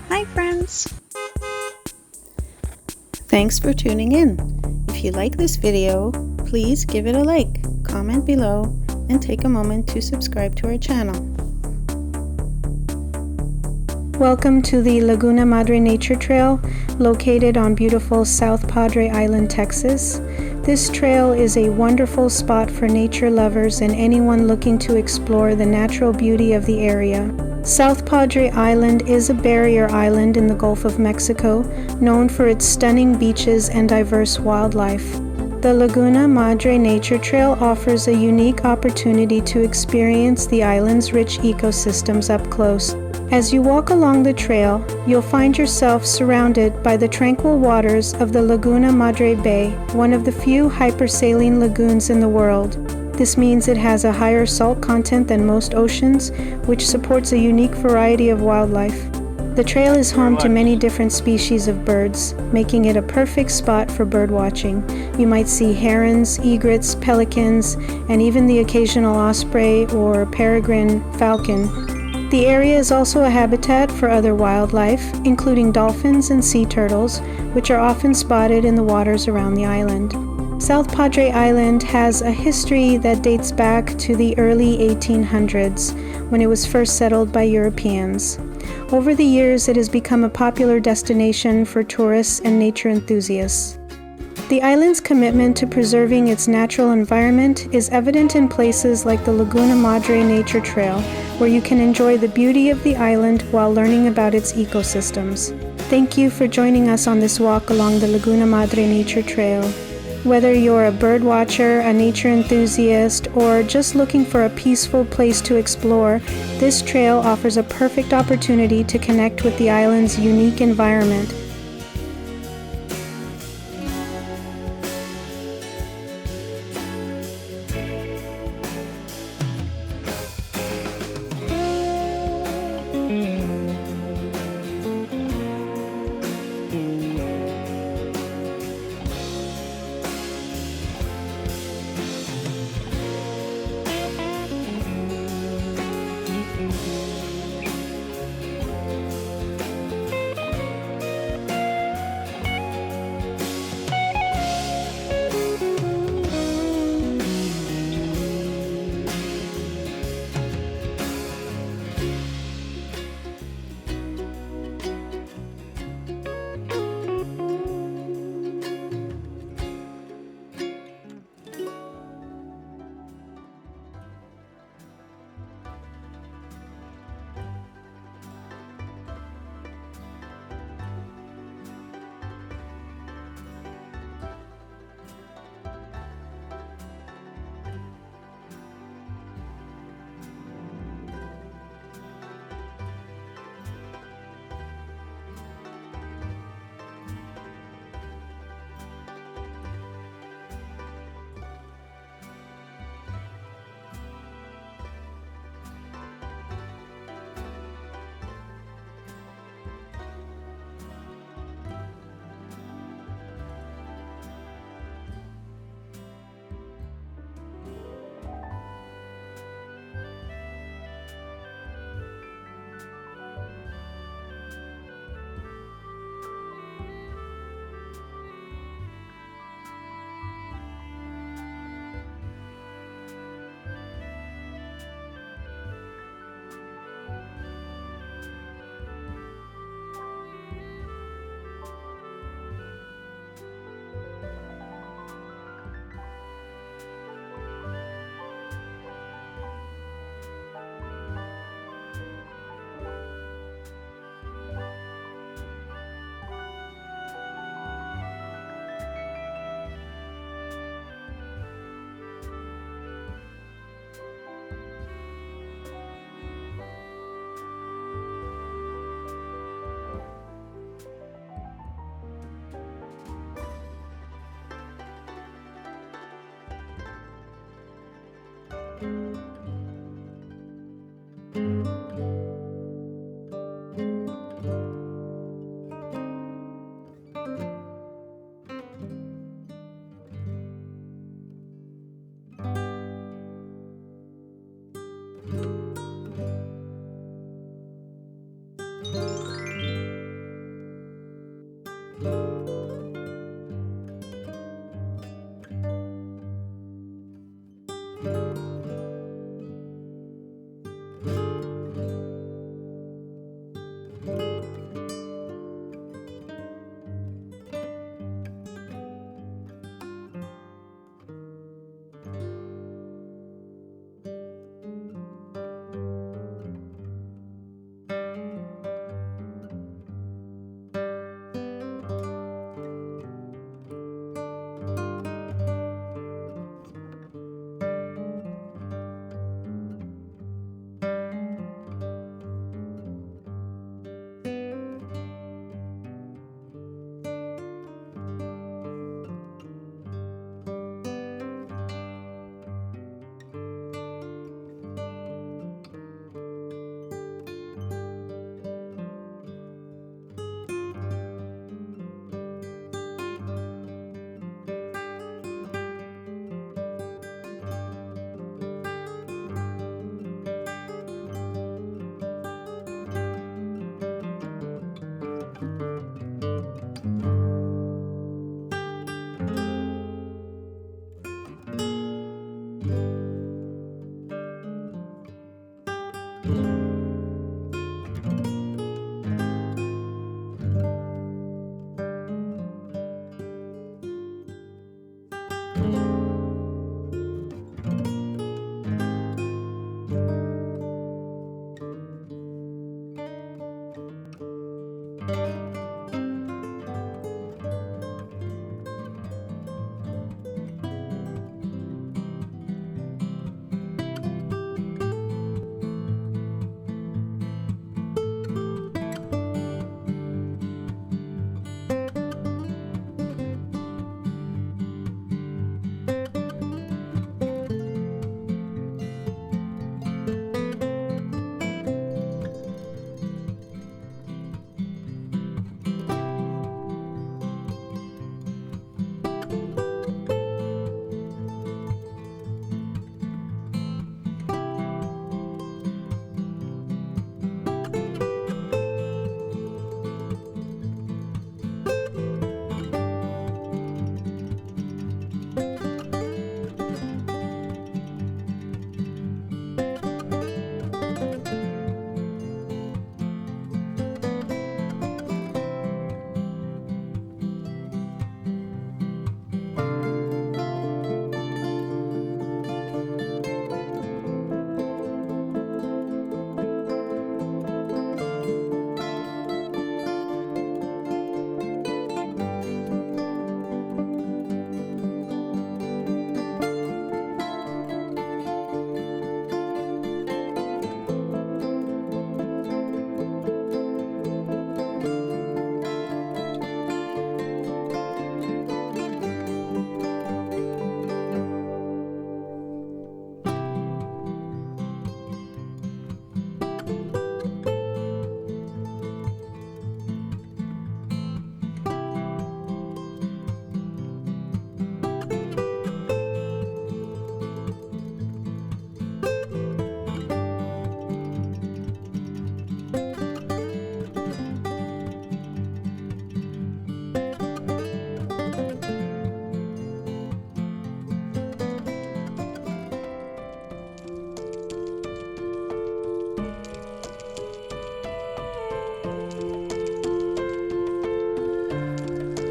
Hi friends! Thanks for tuning in. If you like this video, please give it a like, comment below, and take a moment to subscribe to our channel. Welcome to the Laguna Madre Nature Trail, located on beautiful South Padre Island, Texas. This trail is a wonderful spot for nature lovers and anyone looking to explore the natural beauty of the area. South Padre Island is a barrier island in the Gulf of Mexico, known for its stunning beaches and diverse wildlife. The Laguna Madre Nature Trail offers a unique opportunity to experience the island's rich ecosystems up close. As you walk along the trail, you'll find yourself surrounded by the tranquil waters of the Laguna Madre Bay, one of the few hypersaline lagoons in the world. This means it has a higher salt content than most oceans, which supports a unique variety of wildlife. The trail is home to many different species of birds, making it a perfect spot for birdwatching. You might see herons, egrets, pelicans, and even the occasional osprey or peregrine falcon. The area is also a habitat for other wildlife, including dolphins and sea turtles, which are often spotted in the waters around the island. South Padre Island has a history that dates back to the early 1800s, when it was first settled by Europeans. Over the years, it has become a popular destination for tourists and nature enthusiasts. The island's commitment to preserving its natural environment is evident in places like the Laguna Madre Nature Trail, where you can enjoy the beauty of the island while learning about its ecosystems. Thank you for joining us on this walk along the Laguna Madre Nature Trail. Whether you're a birdwatcher, a nature enthusiast, or just looking for a peaceful place to explore, this trail offers a perfect opportunity to connect with the island's unique environment.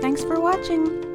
Thanks for watching!